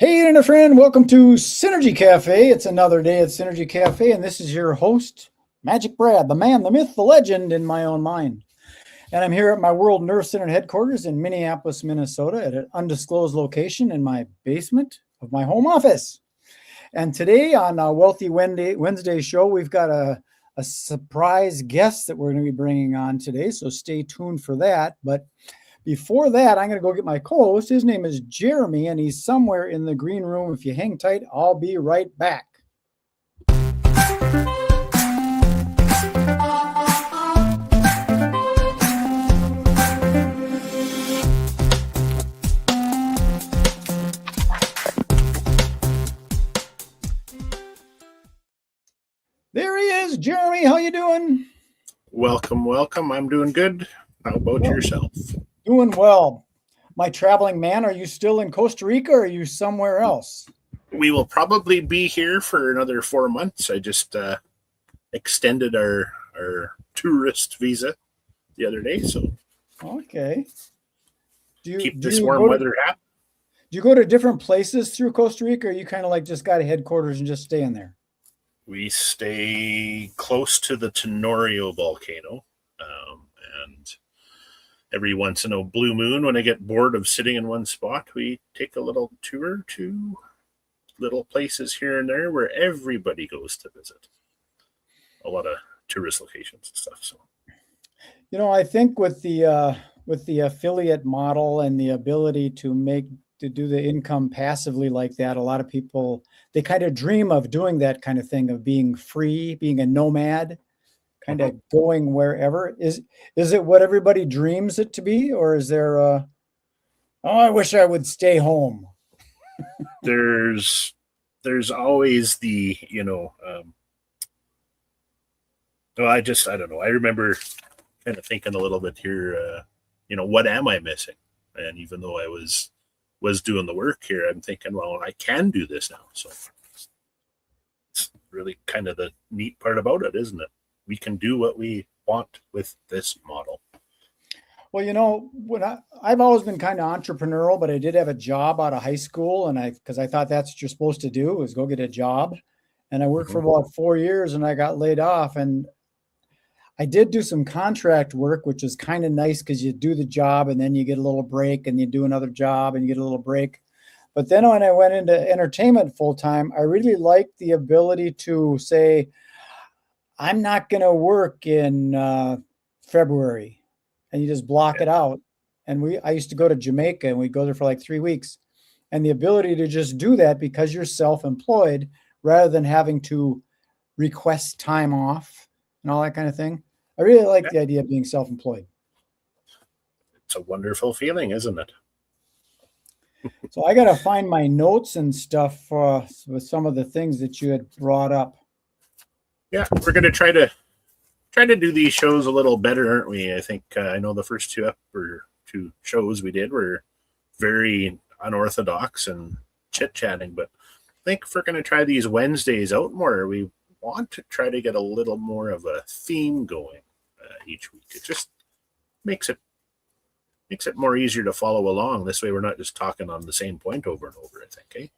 Hey, and a friend, welcome to Synergy Cafe. It's another day at Synergy Cafe, and this is your host, MagicBrad, the man, the myth, the legend in my own mind. And I'm here at my World Nerve Center headquarters in Minneapolis, Minnesota, at an undisclosed location in my basement of my home office. And today on a Wealthy Wednesday show, we've got a surprise guest that we're going to be bringing on today, so stay tuned for that. But before that, I'm going to go get my co-host. His name is Jeremy, and he's somewhere in the green room. If you hang tight, I'll be right back. There he is, Jeremy. How you doing? Welcome. I'm doing good. How about yourself? Doing well. My traveling man, are you still in Costa Rica or are you somewhere else? We will probably be here for another 4 months. I just extended our tourist visa the other day, so okay. Keep this warm weather happy. Do you go to different places through Costa Rica, or you kind of like just got a headquarters and just stay in there? We stay close to the Tenorio volcano, and every once in a blue moon, when I get bored of sitting in one spot, we take a little tour to little places here and there where everybody goes to visit. A lot of tourist locations and stuff. So, I think with the affiliate model and the ability to do the income passively like that, a lot of people, they kind of dream of doing that kind of thing, of being free, being a nomad, kind of going wherever. Is it what everybody dreams it to be, or is there I wish I would stay home? There's always the, I don't know. I remember kind of thinking a little bit here, what am I missing? And even though I was doing the work here, I'm thinking, well, I can do this now. So it's really kind of the neat part about it, isn't it? We can do what we want with this model. Well, I've always been kind of entrepreneurial, but I did have a job out of high school, and because I thought that's what you're supposed to do, is go get a job. And I worked for about 4 years, and I got laid off. And I did do some contract work, which is kind of nice because you do the job and then you get a little break, and you do another job and you get a little break. But then when I went into entertainment full time, I really liked the ability to say, I'm not going to work in February, and you just block it out. And I used to go to Jamaica, and we'd go there for like 3 weeks. And the ability to just do that because you're self-employed rather than having to request time off and all that kind of thing. I really like the idea of being self-employed. It's a wonderful feeling, isn't it? So I got to find my notes and stuff with some of the things that you had brought up. Yeah, we're going to try to do these shows a little better, aren't we? I think I know the first two shows we did were very unorthodox and chit-chatting, but I think if we're going to try these Wednesdays out more, we want to try to get a little more of a theme going each week. It just makes it more easier to follow along. This way we're not just talking on the same point over and over, I think, eh?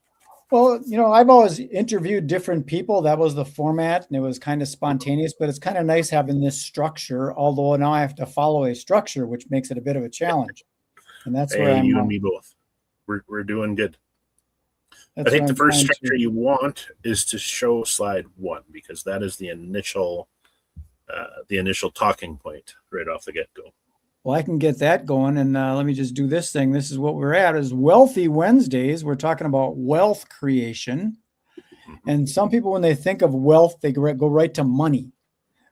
Well, I've always interviewed different people. That was the format, and it was kind of spontaneous, but it's kind of nice having this structure, although now I have to follow a structure, which makes it a bit of a challenge. And that's where you and me both. We're doing good. I think the first structure you want is to show slide 1, because that is the initial talking point right off the get-go. Well, I can get that going, and let me just do this thing. This is what we're at, is Wealthy Wednesdays. We're talking about wealth creation. And some people, when they think of wealth, they go right to money.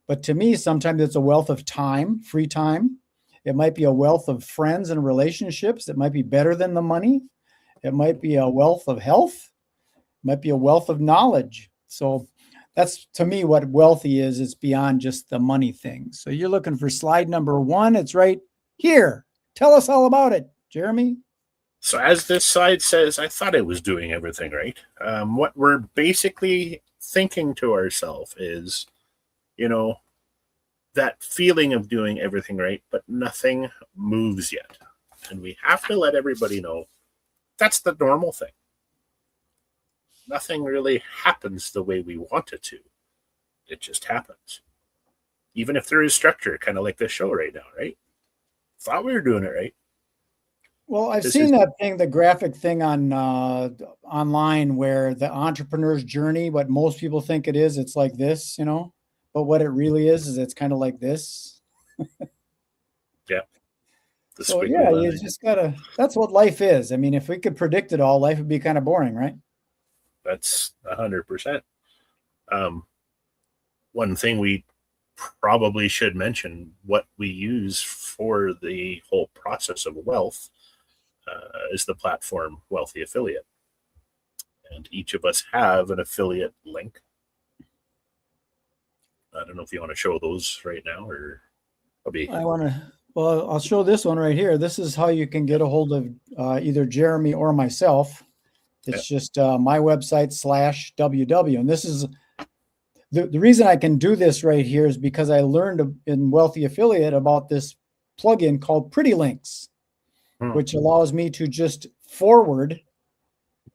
But to me, sometimes it's a wealth of time, free time. It might be a wealth of friends and relationships that might be better than the money. It might be a wealth of health. It might be a wealth of knowledge. So that's, to me, what wealthy is. It's beyond just the money thing. So you're looking for slide number 1. It's right here. Tell us all about it, Jeremy. So as this slide says, I thought I was doing everything right. What we're basically thinking to ourselves is, that feeling of doing everything right, but nothing moves yet. And we have to let everybody know that's the normal thing. nothing really happens the way we want it to. It just happens. Even if there is structure, kind of like this show right now, right? Thought we were doing it right. Well, I've This seen is that thing, the graphic thing on online where the entrepreneur's journey, what most people think it is, it's like this, but what it really is it's kind of like this. yeah, the So squiggly yeah, you line. just gotta, that's what life is. I mean, if we could predict it all, life would be kind of boring, right? That's 100%. One thing we probably should mention, what we use for the whole process of wealth is the platform Wealthy Affiliate. And each of us have an affiliate link. I don't know if you want to show those right now, or I'll show this one right here. This is how you can get a hold of either Jeremy or myself. It's just my website /ww. And this is the reason I can do this right here is because I learned in Wealthy Affiliate about this plugin called Pretty Links, which allows me to just forward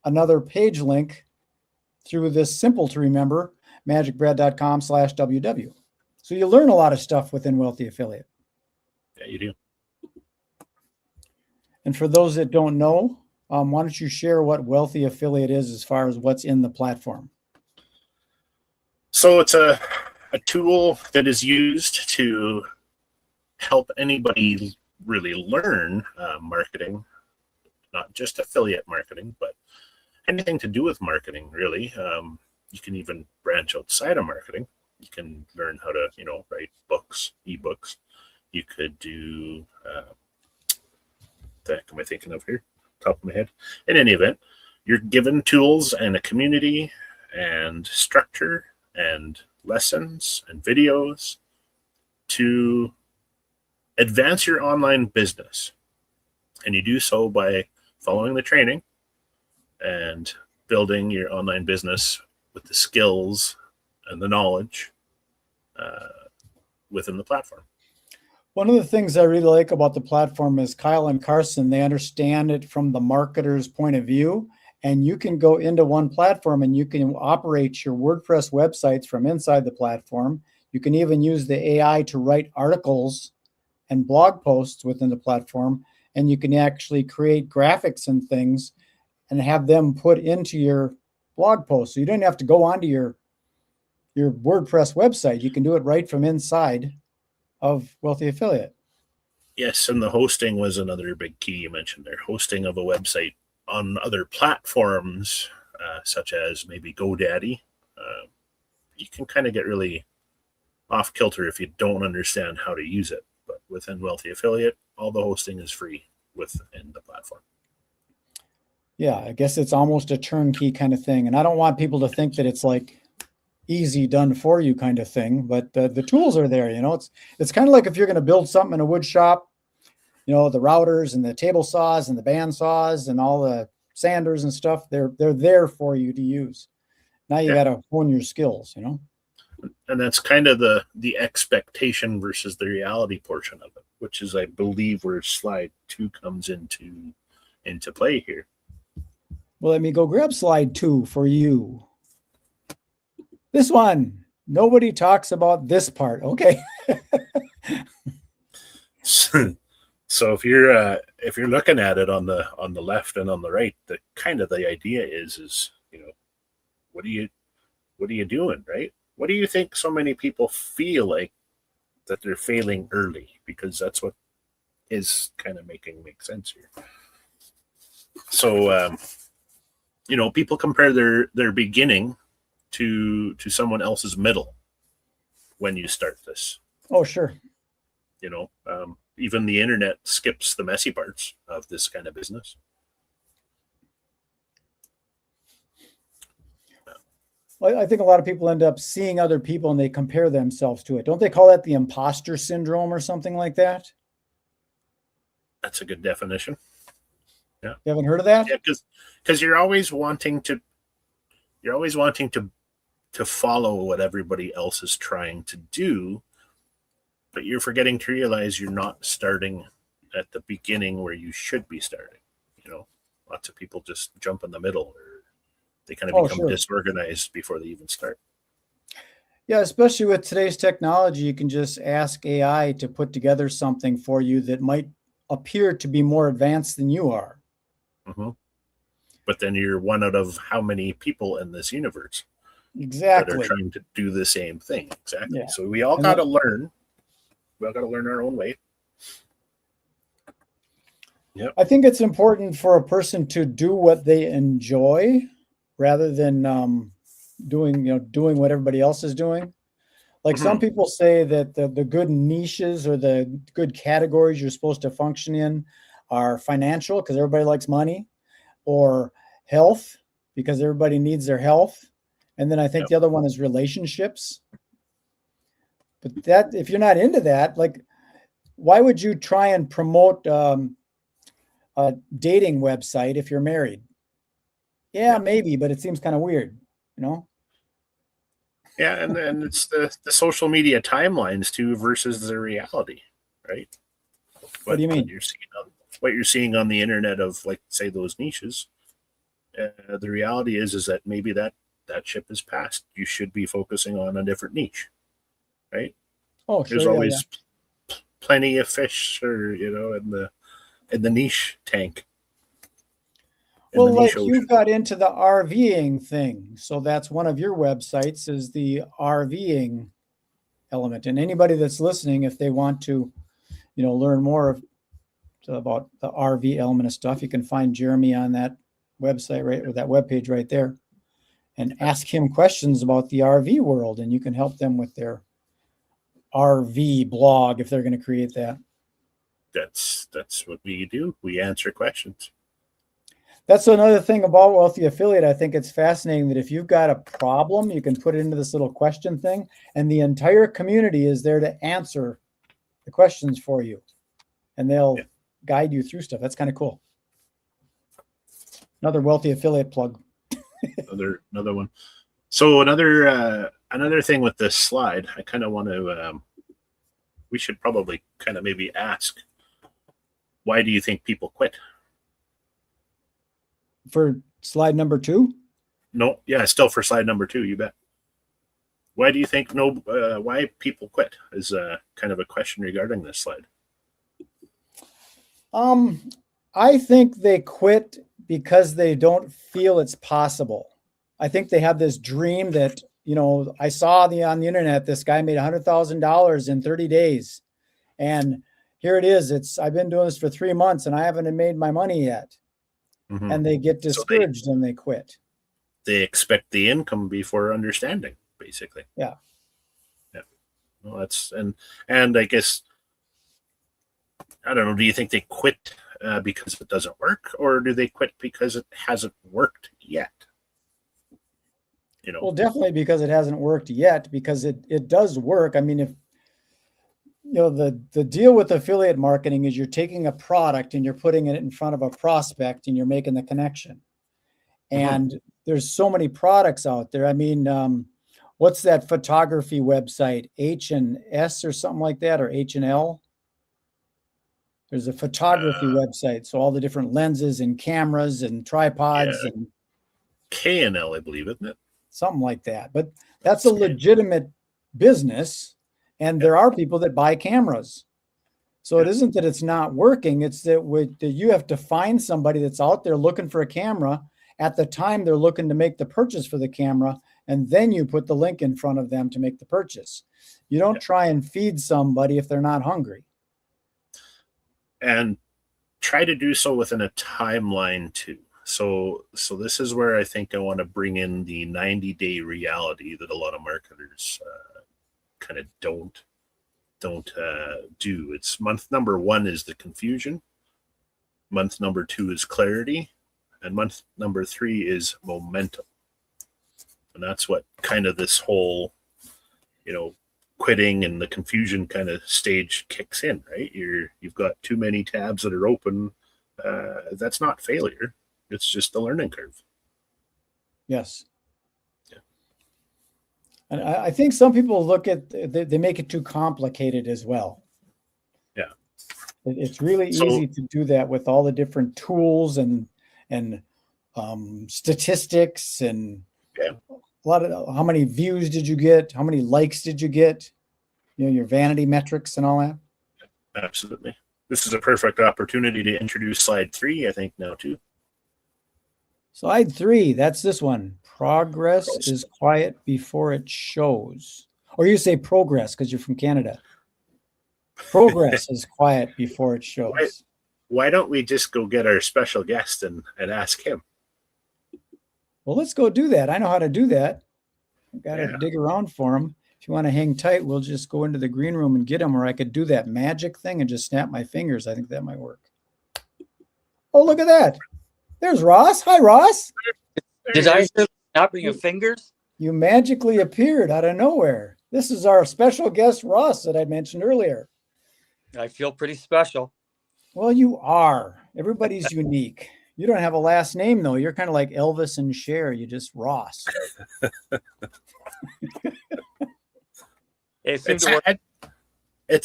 another page link through this simple to remember magicbrad.com/ww. So you learn a lot of stuff within Wealthy Affiliate. Yeah, you do. And for those that don't know, why don't you share what Wealthy Affiliate is as far as what's in the platform? So it's a tool that is used to help anybody really learn marketing, not just affiliate marketing, but anything to do with marketing, really. You can even branch outside of marketing. You can learn how to, write books, ebooks. You could do, what the heck am I thinking of here? Top of my head. In any event, you're given tools and a community and structure and lessons and videos to advance your online business. And you do so by following the training and building your online business with the skills and the knowledge within the platform. One of the things I really like about the platform is Kyle and Carson, they understand it from the marketer's point of view. And you can go into one platform and you can operate your WordPress websites from inside the platform. You can even use the AI to write articles and blog posts within the platform. And you can actually create graphics and things and have them put into your blog post. So you don't have to go onto your WordPress website. You can do it right from inside of Wealthy Affiliate. Yes, and the hosting was another big key you mentioned there. Hosting of a website on other platforms, such as maybe GoDaddy. You can kind of get really off kilter if you don't understand how to use it. But within Wealthy Affiliate, all the hosting is free within the platform. Yeah, I guess it's almost a turnkey kind of thing. And I don't want people to think that it's like easy done for you kind of thing, but the tools are there. It's kind of like if you're going to build something in a wood shop, the routers and the table saws and the band saws and all the sanders and stuff, they're there for you to use. Now you got to hone your skills, And that's kind of the expectation versus the reality portion of it, which is, I believe, where slide 2 comes into play here. Well, let me go grab slide 2 for you. This one, nobody talks about this part. Okay. So if you're looking at it on the left and on the right, the idea is what are you doing, right? What do you think so many people feel like that they're failing early? Because that's what is kind of make sense here. So people compare their beginning to someone else's middle when you start this. Oh, sure. Even the internet skips the messy parts of this kind of business. Well, I think a lot of people end up seeing other people and they compare themselves to it. Don't they call that the imposter syndrome or something like that? That's a good definition. Yeah. You haven't heard of that? Yeah, because you're always wanting to follow what everybody else is trying to do, but you're forgetting to realize you're not starting at the beginning where you should be starting. Lots of people just jump in the middle, or They kind of Oh, become sure. disorganized before they even start. Yeah, especially with today's technology, you can just ask AI to put together something for you that might appear to be more advanced than you are. Hmm. But then you're one out of how many people in this universe that are Exactly. trying to do the same thing. Exactly. Yeah. So we all And got to that, learn. We all got to learn our own way. Yep. I think it's important for a person to do what they enjoy rather than doing what everybody else is doing. Like some Hmm. people say that the good niches or the good categories you're supposed to function in are financial because everybody likes money, or health because everybody needs their health. And then I think Yep. the other one is relationships. But that if you're not into that, like why would you try and promote a dating website if you're married? Yeah, Yeah. maybe, but it seems kind of weird, you know? Yeah, and it's the social media timelines too versus the reality, right? What do What you what mean? you're seeing on what you're seeing on the internet of, like, say, those niches. The reality is that maybe that ship is passed. You should be focusing on a different niche, right? Oh, There's sure, yeah, yeah. always plenty of fish, or in the niche tank, in the Well, niche like you ocean. got into the RVing thing, so that's one of your websites is the RVing element. And anybody that's listening, if they want to, learn more about the RV element of stuff, you can find Jeremy on that website right or that webpage right there, and ask him questions about the RV world, and you can help them with their RV blog if they're going to create that. That's what we do. We answer questions. That's another thing about Wealthy Affiliate. I think it's fascinating that if you've got a problem, you can put it into this little question thing, and the entire community is there to answer the questions for you, and they'll Yeah. guide you through stuff. That's kind of cool. Another Wealthy Affiliate plug. Another one. So another thing with this slide, I kind of want to. We should probably kind of maybe ask, why do you think people quit? For slide number 2. No, yeah, still for slide number 2, you bet. Why do you think why people quit is kind of a question regarding this slide. Um, I think they quit because they don't feel it's possible. I think they have this dream that, I saw on the internet, this guy made $100,000 in 30 days. And here it is. I've been doing this for 3 months and I haven't made my money yet. Mm-hmm. And they get So discouraged and they quit. they expect the income before understanding, basically. Yeah. Yeah. Well, and I guess, I don't know. Do you think they quit because it doesn't work, or do they quit because it hasn't worked yet? Well, definitely because it hasn't worked yet, because it does work. I mean, if the deal with affiliate marketing is you're taking a product and you're putting it in front of a prospect and you're making the connection. Mm-hmm. And there's so many products out there. I mean, what's that photography website? H&S or something like that, or H&L? There's a photography website. So all the different lenses and cameras and tripods Yeah, and K&L, I believe, isn't it? something like that. But that's a legitimate business. And there are people that buy cameras. So it isn't that it's not working. It's that you have to find somebody that's out there looking for a camera at the time they're looking to make the purchase for the camera. And then you put the link in front of them to make the purchase. You don't try and feed somebody if they're not hungry. And try to do so within a timeline too. So this is where I think I want to bring in the 90-day reality that a lot of marketers kind of don't do. It's month number 1 is the confusion, month number 2 is clarity, and month number 3 is momentum. And that's what kind of this whole, quitting and the confusion kind of stage kicks in, right? You've got too many tabs that are open. That's not failure. It's just a learning curve. Yes. Yeah. And I think some people they make it too complicated as well. Yeah. It's really easy to do that with all the different tools and statistics and Yeah, a lot of how many views did you get? How many likes did you get? Your vanity metrics and all that. absolutely. This is a perfect opportunity to introduce slide 3, I think, now too. Slide 3, that's this one. Progress is quiet before it shows. Or you say progress because you're from Canada. Progress is quiet before it why, shows. why don't we just go get our special guest and ask him? Well, let's go do that. I know how to do that. I've got to Yeah. dig around for him. If you want to hang tight, we'll just go into the green room and get him, or I could do that magic thing and just snap my fingers. I think that might work. Oh, look at that. There's Ross. Hi, Ross. Did I hear snapping of fingers? You magically appeared out of nowhere. This is our special guest, Ross, that I mentioned earlier. I feel pretty special. Well, you are. Everybody's unique. You don't have a last name, though. You're kind of like Elvis and Cher. You just Ross. It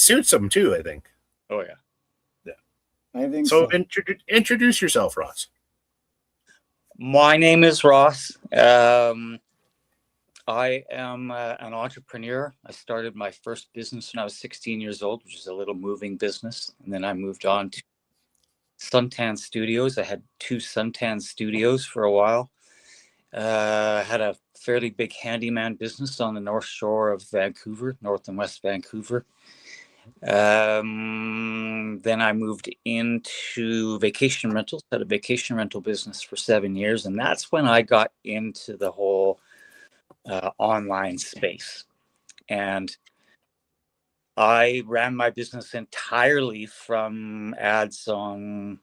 suits him too, I think. Oh, yeah. I think So so. introduce yourself, Ross. My name is Ross. I am an entrepreneur. I started my first business when I was 16 years old, which is a little moving business. And then I moved on to suntan studios. I had 2 suntan studios for a while. Had a fairly big handyman business on the North Shore of Vancouver, North and West Vancouver. Then I moved into vacation rentals, had a vacation rental business for 7 years. And that's when I got into the whole online space. And I ran my business entirely from ads on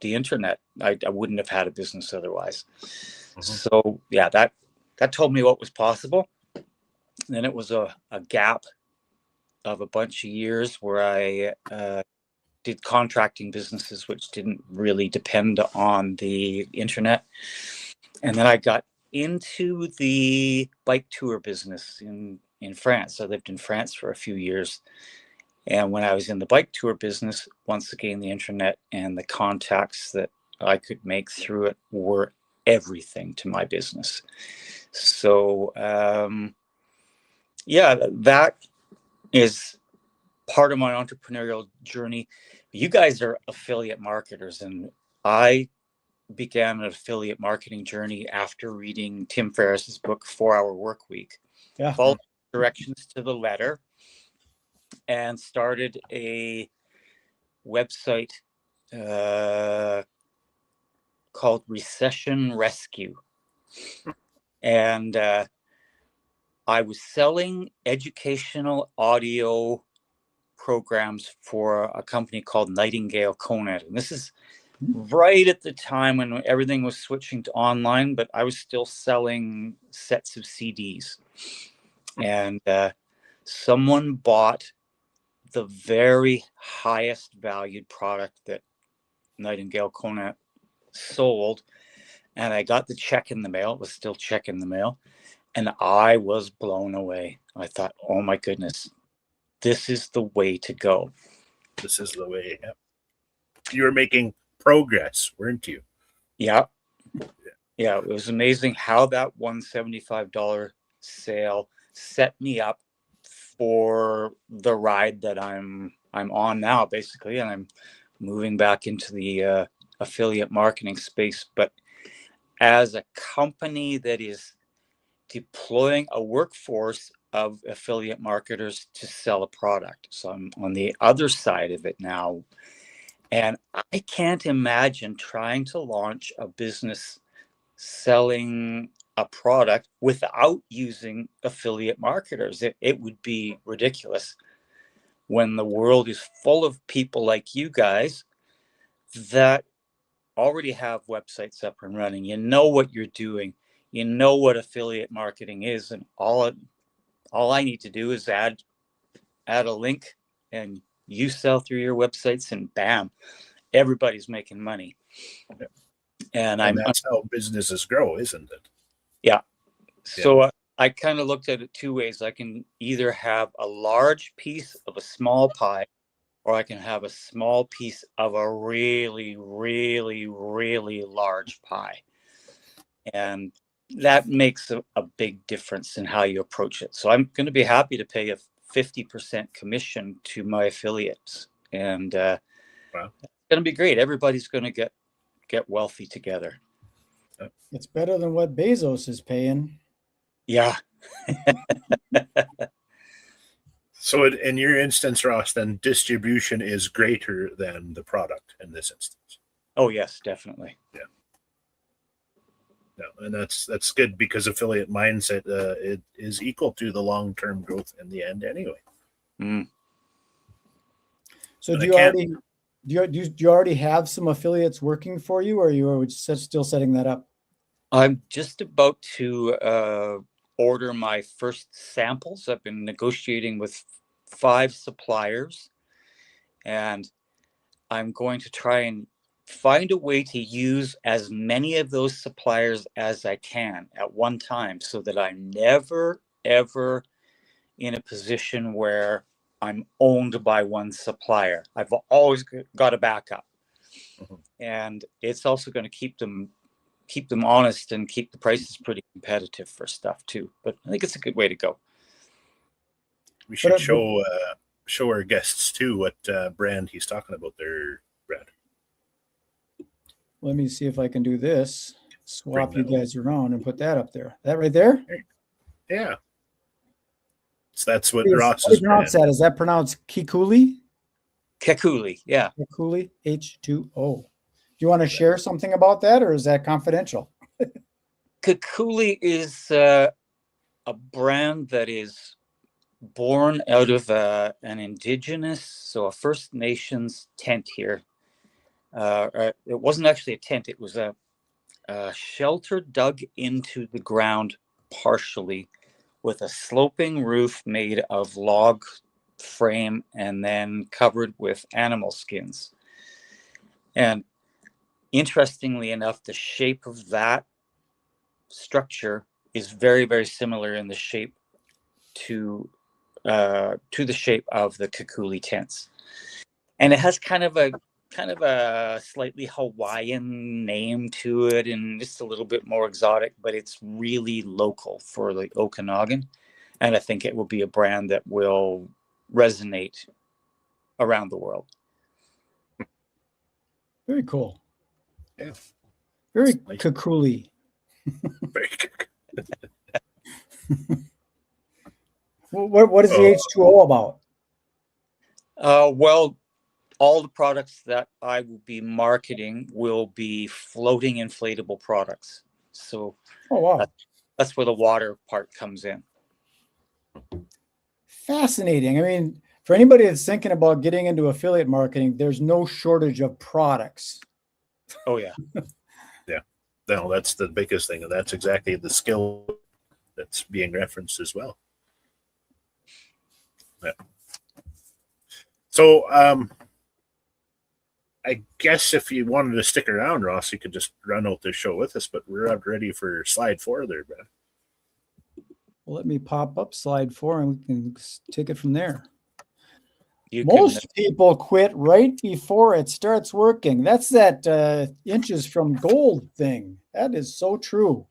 the internet. I wouldn't have had a business otherwise. Mm-hmm. So yeah, that told me what was possible. And then it was a gap of a bunch of years where I did contracting businesses, which didn't really depend on the internet. And then I got into the bike tour business in France. I lived in France for a few years. And when I was in the bike tour business, once again, the internet and the contacts that I could make through it were everything to my business. So, yeah, that is part of my entrepreneurial journey. You guys are affiliate marketers, and I began an affiliate marketing journey after reading Tim Ferriss's book, 4-Hour Workweek. Yeah. Followed directions to the letter and started a website called Recession Rescue. And I was selling educational audio programs for a company called Nightingale Conant. And this is right at the time when everything was switching to online, but I was still selling sets of CDs. And someone bought the very highest valued product that Nightingale Conant sold. And I got the check in the mail. It was still check in the mail. And I was blown away. I thought, oh my goodness, this is the way to go. This is the way. Yeah. You were making progress, weren't you? Yeah. Yeah. It was amazing how that $175 sale set me up for the ride that I'm on now, basically. And I'm moving back into the affiliate marketing space. But as a company that is deploying a workforce of affiliate marketers to sell a product. So I'm on the other side of it now. And I can't imagine trying to launch a business selling a product without using affiliate marketers. It would be ridiculous when the world is full of people like you guys that already have websites up and running. You know what you're doing. You know what affiliate marketing is, and all I need to do is add a link, and you sell through your websites, and bam, everybody's making money. And that's how businesses grow, isn't it? Yeah. So I kind of looked at it 2 ways. I can either have a large piece of a small pie, or I can have a small piece of a really, really, really large pie. And that makes a big difference in how you approach it. So I'm going to be happy to pay a 50% commission to my affiliates. And Wow. it's going to be great. Everybody's going to get wealthy together. It's better than what Bezos is paying. Yeah. So in your instance, Ross, then distribution is greater than the product in this instance. Oh, yes, definitely. Yeah. No, and that's good because affiliate mindset it is equal to the long-term growth in the end anyway. Mm. So And do you already have some affiliates working for you, or you are still setting that up? I'm just about to order my first samples. I've been negotiating with 5 suppliers, and I'm going to try and find a way to use as many of those suppliers as I can at one time, so that I'm never, ever in a position where I'm owned by one supplier. I've always got a backup. Mhm. And it's also going to keep them honest and keep the prices pretty competitive for stuff too. But I think it's a good way to go. We should show our guests too what brand he's talking about there, Brad. Let me see if I can do this. Swap Bring you that guys around and put that up there. That right there? Yeah. So that's what How do Ross's you pronounce brand. that? Is that pronounced Kikuli? Kekuli, yeah. Kikuli, H2O. Do you want to share something about that, or is that confidential? Kekuli is a brand that is born out of an indigenous, so a First Nations tent here. It wasn't actually a tent, it was a shelter dug into the ground partially with a sloping roof made of log frame and then covered with animal skins. And interestingly enough, the shape of that structure is very, very similar in the shape to the shape of the Kekuli tents. And it has kind of a slightly Hawaiian name to it and just a little bit more exotic, but it's really local for the Okanagan. And I think it will be a brand that will resonate around the world. Very cool. Yeah. Very nice. Kikuli. What is the H2O about? Well, all the products that I will be marketing will be floating inflatable products. So Oh, wow. That's where the water part comes in. Fascinating. I mean, for anybody that's thinking about getting into affiliate marketing, there's no shortage of products. Oh, yeah. Yeah. No, that's the biggest thing. And that's exactly the skill that's being referenced as well. Yeah. So, I guess if you wanted to stick around, Ross, you could just run out this show with us, but we're up ready for slide 4 there, Brad. Well, let me pop up slide 4 and we can take it from there. Most people quit right before it starts working. That's that inches from gold thing. That is so true.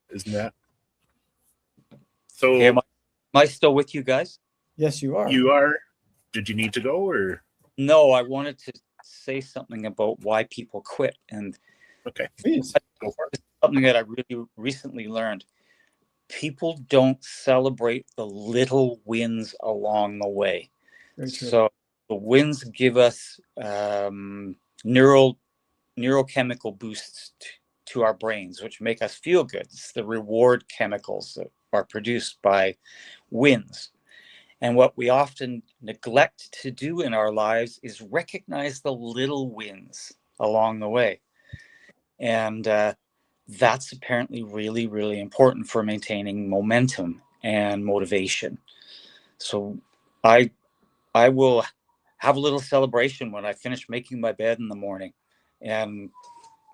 Isn't that? So, hey, am I still with you guys? Yes, you are. You are. Did you need to go or? No, I wanted to say something about why people quit. And okay, please go for it. Something that I really recently learned. People don't celebrate the little wins along the way. So the wins give us neurochemical boosts to our brains, which make us feel good. It's the reward chemicals that are produced by wins. And what we often neglect to do in our lives is recognize the little wins along the way. And that's apparently really, really important for maintaining momentum and motivation. So I will have a little celebration when I finish making my bed in the morning. And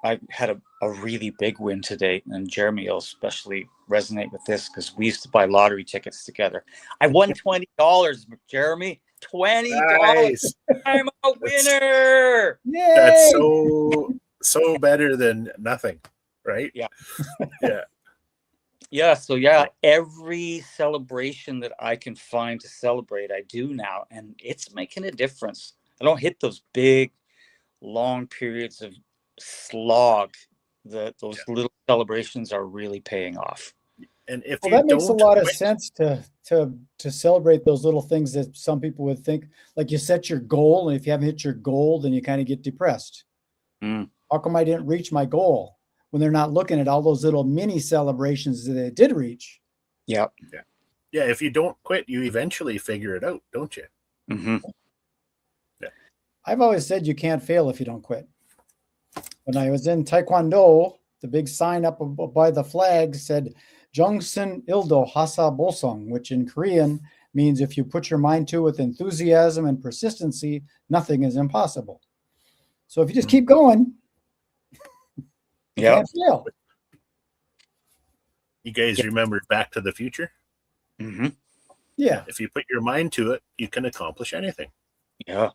I had a really big win today, and Jeremy will especially resonate with this because we used to buy lottery tickets together. I won $20, Jeremy. $20. Nice. I'm a winner. Yay! That's so better than nothing. right? Yeah. Yeah. Yeah. So every celebration that I can find to celebrate, I do now, and it's making a difference. I don't hit those big, long periods of slog. Those little celebrations are really paying off. And if Well, you that makes a don't lot of quit, sense to celebrate those little things that some people would think, like you set your goal, and if you haven't hit your goal, then you kind of get depressed. Mm. How come I didn't reach my goal? When they're not looking at all those little mini celebrations that they did reach. Yeah. yeah, if you don't quit, you eventually figure it out, don't you? Mm-hmm. Yeah. I've always said you can't fail if you don't quit. When I was in Taekwondo, the big sign up by the flag said, Jungsen Ildo Hasa Bosong, which in Korean means if you put your mind to it with enthusiasm and persistency, nothing is impossible. So if you just keep going, you can't fail. You guys remember Back to the Future? Mm-hmm. Yeah. If you put your mind to it, you can accomplish anything. Yeah.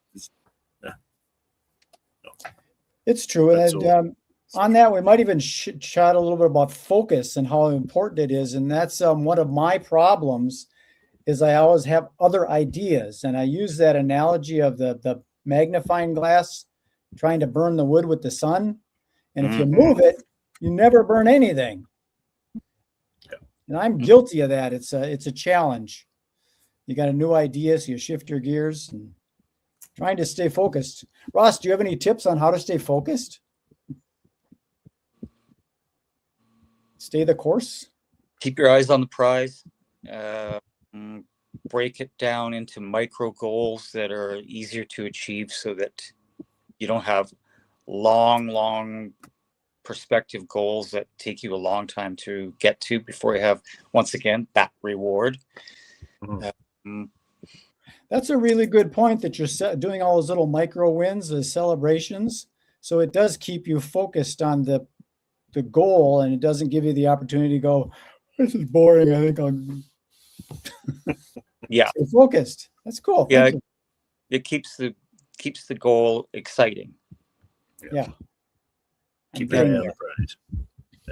It's true. And on that, we might even chat a little bit about focus and how important it is. And that's one of my problems is I always have other ideas. And I use that analogy of the magnifying glass, trying to burn the wood with the sun. And if you move it, you never burn anything. And I'm guilty of that. It's a challenge. You got a new idea, so you shift your gears and trying to stay focused. Ross, do you have any tips on how to stay focused? Stay the course? Keep your eyes on the prize. Break it down into micro goals that are easier to achieve so that you don't have long perspective goals that take you a long time to get to before you have, once again, that reward. That's a really good point that you're doing all those little micro wins, the celebrations. So it does keep you focused on the goal, and it doesn't give you the opportunity to go, this is boring. I think I'll stay focused. That's cool. Yeah. It keeps the goal exciting. Yeah. Keep your eye on the prize.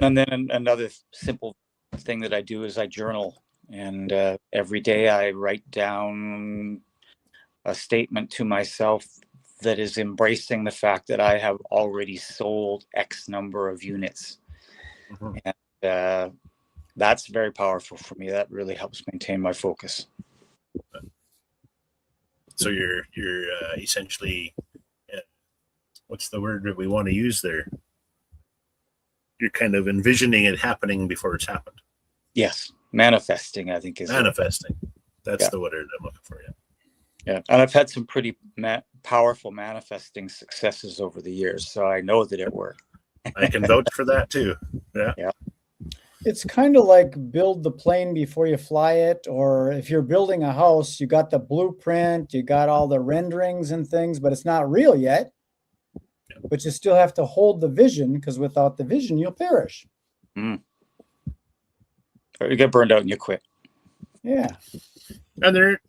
And then another simple thing that I do is I journal. And every day I write down a statement to myself that is embracing the fact that I have already sold X number of units. And that's very powerful for me. That really helps maintain my focus. So you're essentially, what's the word that we want to use there? You're kind of envisioning it happening before it's happened. Yes. Manifesting, I think, is manifesting. That's the word I'm looking for. Yeah. And I've had some pretty powerful manifesting successes over the years, so I know that it worked. I can vouch for that too. Yeah. It's kind of like build the plane before you fly it, or if you're building a house, you got the blueprint, you got all the renderings and things, but it's not real yet. But you still have to hold the vision, because without the vision, you'll perish. Or you get burned out and you quit. Yeah. And there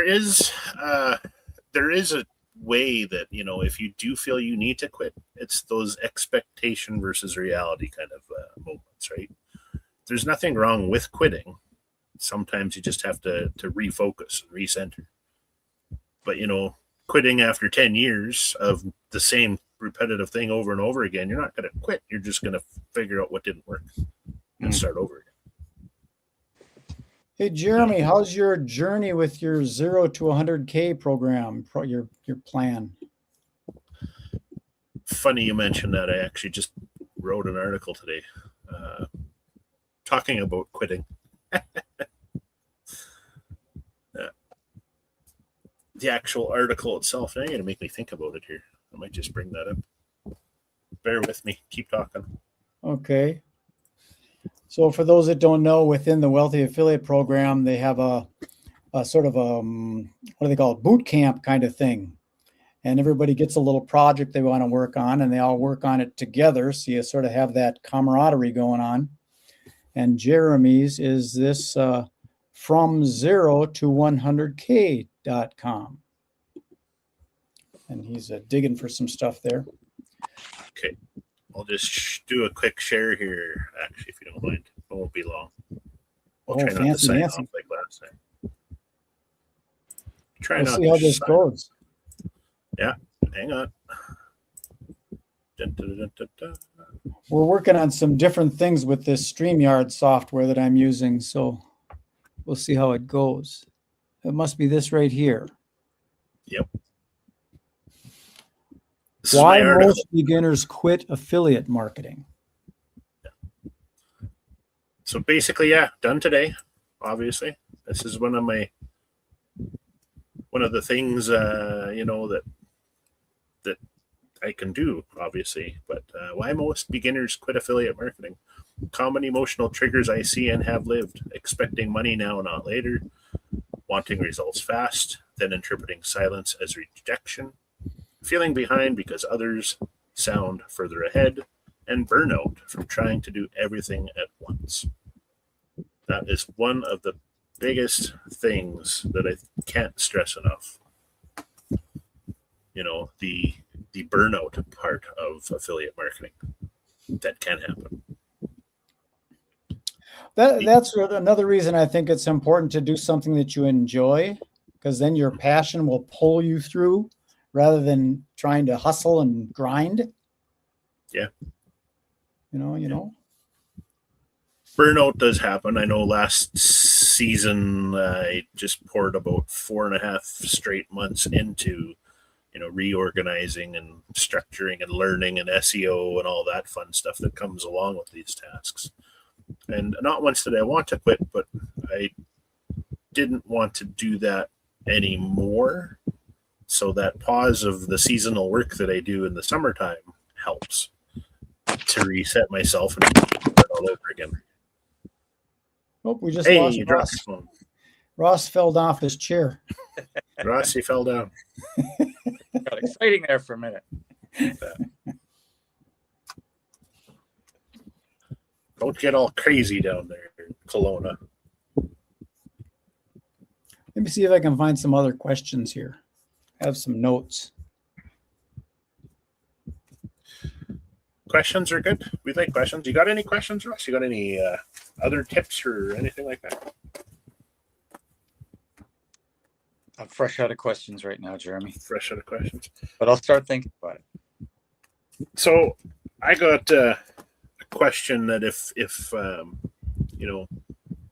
is a way that, if you do feel you need to quit, it's those expectation versus reality kind of moments, right? There's nothing wrong with quitting. Sometimes you just have to refocus and recenter. But, quitting after 10 years of the same repetitive thing over and over again, you're not going to quit. You're just going to figure out what didn't work and start over again. Hey, Jeremy, how's your journey with your 0 to 100K program, your plan? Funny you mentioned that. I actually just wrote an article today talking about quitting. The actual article itself, now you're going to make me think about it here. I might just bring that up. Bear with me. Keep talking. Okay. So for those that don't know, within the Wealthy Affiliate Program, they have a sort of what do they call it? Boot camp kind of thing. And everybody gets a little project they want to work on, and they all work on it together. So you sort of have that camaraderie going on. And Jeremy's is this from 0 to 100K.com. And he's digging for some stuff there. Okay. I'll just do a quick share here, actually, if you don't mind. It won't be long. I'll try not to sign off like last time. We'll see how this goes. Yeah, hang on. Dun, dun, dun, dun, dun. We're working on some different things with this StreamYard software that I'm using, so we'll see how it goes. It must be this right here. Yep. Why most beginners quit affiliate marketing. So basically, yeah, done today. Obviously, this is one of the things that I can do. Obviously, but why most beginners quit affiliate marketing? Common emotional triggers I see and have lived: expecting money now, not later; wanting results fast; then interpreting silence as rejection; feeling behind because others sound further ahead; and burnout from trying to do everything at once. That is one of the biggest things that I can't stress enough. The burnout part of affiliate marketing that can happen. That's another reason I think it's important to do something that you enjoy, because then your passion will pull you through rather than trying to hustle and grind. Yeah. You know. Burnout does happen. I know last season I just poured about 4.5 straight months into, reorganizing and structuring and learning and SEO and all that fun stuff that comes along with these tasks. And not once did I want to quit, but I didn't want to do that anymore. So that pause of the seasonal work that I do in the summertime helps to reset myself and start all over again. Oh, we just lost Ross. Phone. Ross fell off his chair. Ross, he fell down. Got exciting there for a minute. Don't get all crazy down there in Kelowna. Let me see if I can find some other questions here. I have some notes. Questions are good. We like questions. You got any questions, Ross? You got any other tips or anything like that? I'm fresh out of questions right now, Jeremy. Fresh out of questions. But I'll start thinking about it. So I got a question that if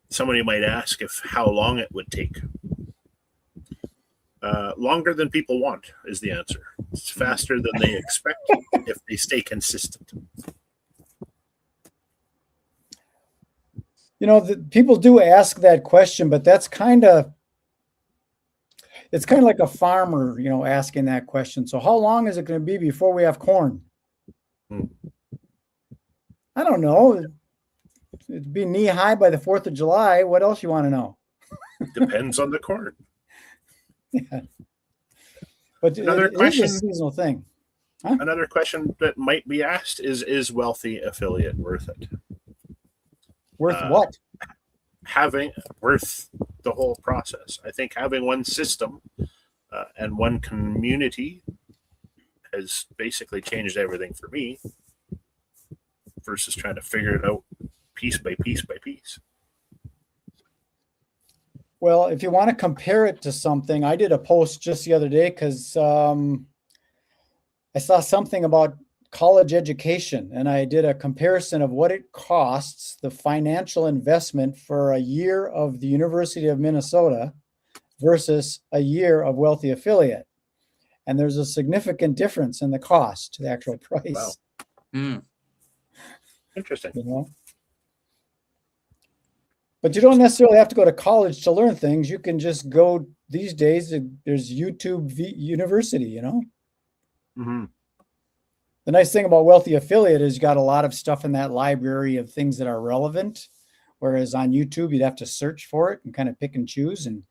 somebody might ask if how long it would take. Longer than people want is the answer. It's faster than they expect if they stay consistent. People do ask that question, but that's it's kind of like a farmer, asking that question. So how long is it going to be before we have corn? I don't know. It'd be knee high by the 4th of July. What else you want to know? Depends on the corn. Yeah. But another question, is a seasonal thing. Huh? Another question that might be asked is wealthy affiliate worth it? Worth what? Worth the whole process. I think having one system and one community has basically changed everything for me versus trying to figure it out piece by piece by piece. Well, if you want to compare it to something, I did a post just the other day because I saw something about college education, and I did a comparison of what it costs, the financial investment for a year of the University of Minnesota versus a year of Wealthy Affiliate. And there's a significant difference in the cost, the actual price. Wow. Interesting. But you don't necessarily have to go to college to learn things. You can just go these days. There's YouTube University, Mm-hmm. The nice thing about Wealthy Affiliate is you got a lot of stuff in that library of things that are relevant. Whereas on YouTube, you'd have to search for it and kind of pick and choose. And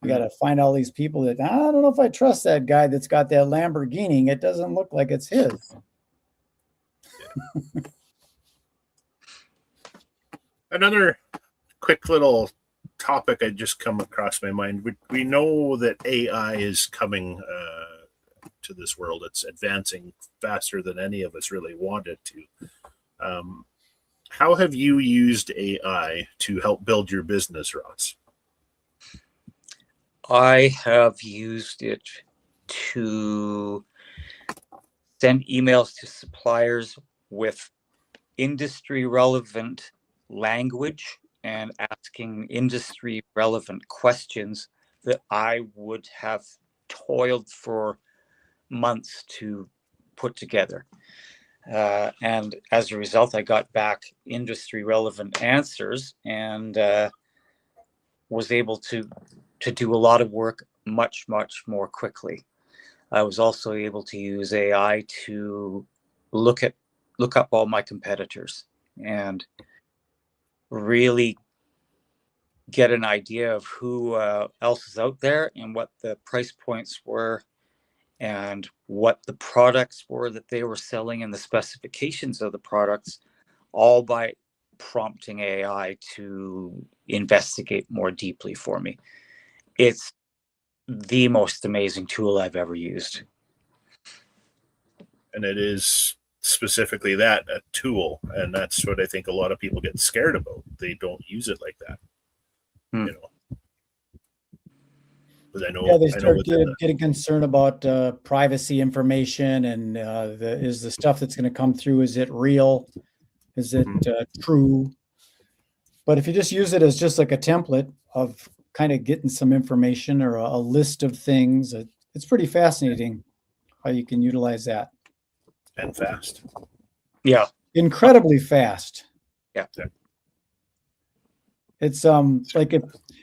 you got to find all these people that, I don't know if I trust that guy that's got that Lamborghini. It doesn't look like it's his. Yeah. Another quick little topic I just come across my mind. We know that AI is coming to this world. It's advancing faster than any of us really want it to. How have you used AI to help build your business, Ross? I have used it to send emails to suppliers with industry relevant language and asking industry relevant questions that I would have toiled for months to put together. And as a result, I got back industry relevant answers and was able to do a lot of work much more quickly. I was also able to use AI to look up all my competitors and really get an idea of who else is out there and what the price points were and what the products were that they were selling and the specifications of the products, all by prompting AI to investigate more deeply for me. It's the most amazing tool I've ever used. And it is specifically that, a tool. And that's what I think a lot of people get scared about. They don't use it like that. You know. But I know, they start getting concerned about privacy information and is the stuff that's going to come through, is it real? Is it true? But if you just use it as just like a template of kind of getting some information or a list of things, it's pretty fascinating how you can utilize that. And fast. Yeah. Incredibly fast. Yeah. It's like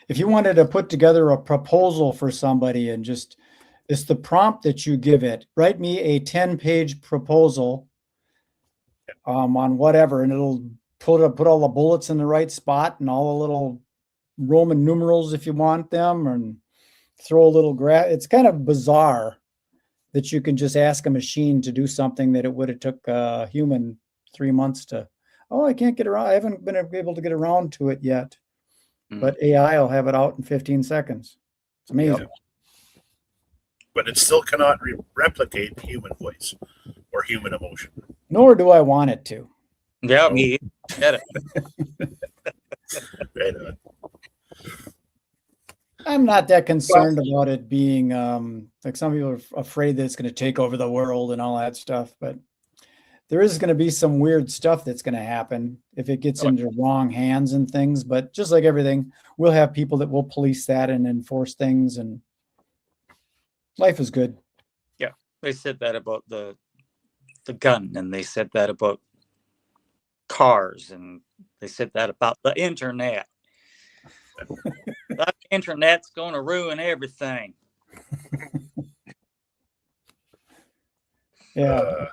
if you wanted to put together a proposal for somebody and just, it's the prompt that you give it. Write me a 10-page proposal on whatever, and it'll put all the bullets in the right spot and all the little Roman numerals if you want them, and throw a little graph. It's kind of bizarre that you can just ask a machine to do something that it would have took a human 3 months to. I can't get around. I haven't been able to get around to it yet. But AI will have it out in 15 seconds. It's amazing. Yep. But it still cannot replicate human voice or human emotion. Nor do I want it to. Yeah, me. Get it. Right on. I'm not that concerned about it being like some people are afraid that it's going to take over the world and all that stuff. But there is going to be some weird stuff that's going to happen if it gets into wrong hands and things. But just like everything, we'll have people that will police that and enforce things, and life is good. Yeah, they said that about the gun, and they said that about cars, and they said that about the internet. The internet's going to ruin everything. Yeah.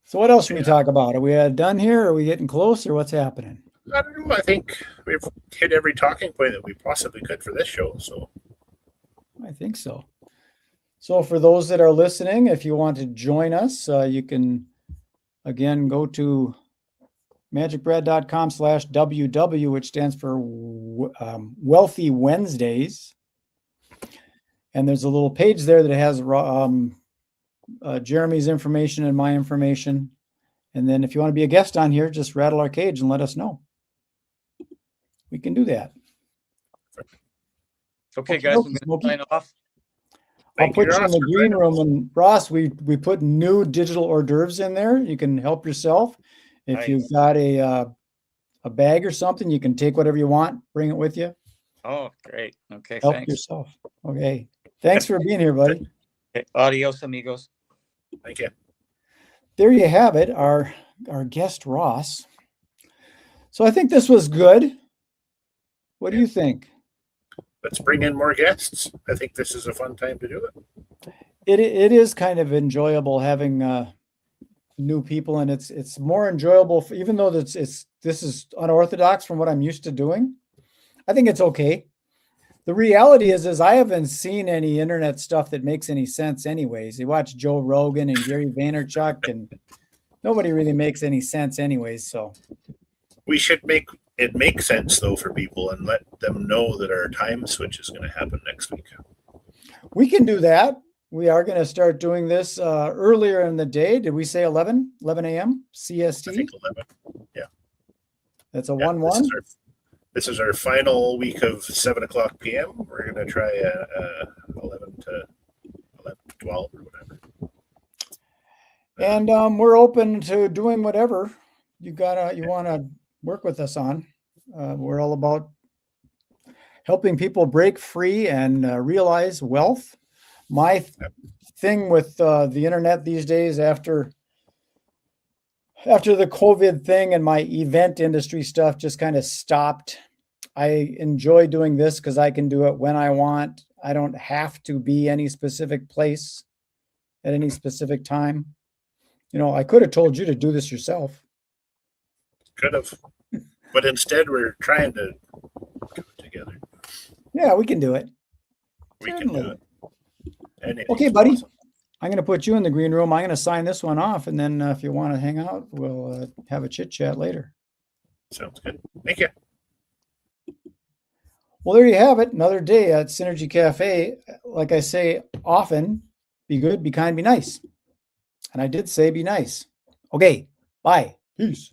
So what else should we talk about? Are we done here? Are we getting close, or what's happening? I don't know. I think we've hit every talking point that we possibly could for this show. So I think so. So for those that are listening, if you want to join us, you can, again, go to magicbrad.com/WW, which stands for Wealthy Wednesdays. And there's a little page there that has Jeremy's information and my information. And then if you want to be a guest on here, just rattle our cage and let us know. We can do that. Okay, guys, I'm going to sign off. I'll put you in the green room. And Ross, we put new digital hors d'oeuvres in there. You can help yourself. If you've got a bag or something, you can take whatever you want, bring it with you. Oh, great. Okay, help thanks. yourself. Okay. Thanks for being here, buddy. Okay. Adios, amigos. Thank you. There you have it, our guest, Ross. So I think this was good. What do you think? Let's bring in more guests. I think this is a fun time to do it. It is kind of enjoyable having new people, and it's more enjoyable, even though this is unorthodox from what I'm used to doing. I think it's okay. The reality is I haven't seen any internet stuff that makes any sense anyways. You watch Joe Rogan and Gary Vaynerchuk, and nobody really makes any sense anyways. So we should make it make sense, though, for people and let them know that our time switch is going to happen next week. We can do that. We are going to start doing this earlier in the day. Did we say 11 a.m. CST? I think 11. Yeah. That's a Yeah, 1-1. This is our final week of 7:00 p.m. We're going to try 11 to 12 or whatever. And we're open to doing whatever you want to work with us on. We're all about helping people break free and realize wealth. My thing with the internet these days, after the COVID thing and my event industry stuff just kind of stopped. I enjoy doing this because I can do it when I want. I don't have to be any specific place at any specific time. I could have told you to do this yourself. Could have. But instead, we're trying to do it together. Yeah, we can do it. We can do it. Okay, buddy. Awesome. I'm going to put you in the green room. I'm going to sign this one off. And then if you want to hang out, we'll have a chit chat later. Sounds good. Thank you. Well, there you have it. Another day at Synergy Cafe. Like I say often, be good, be kind, be nice. And I did say be nice. Okay, bye. Peace.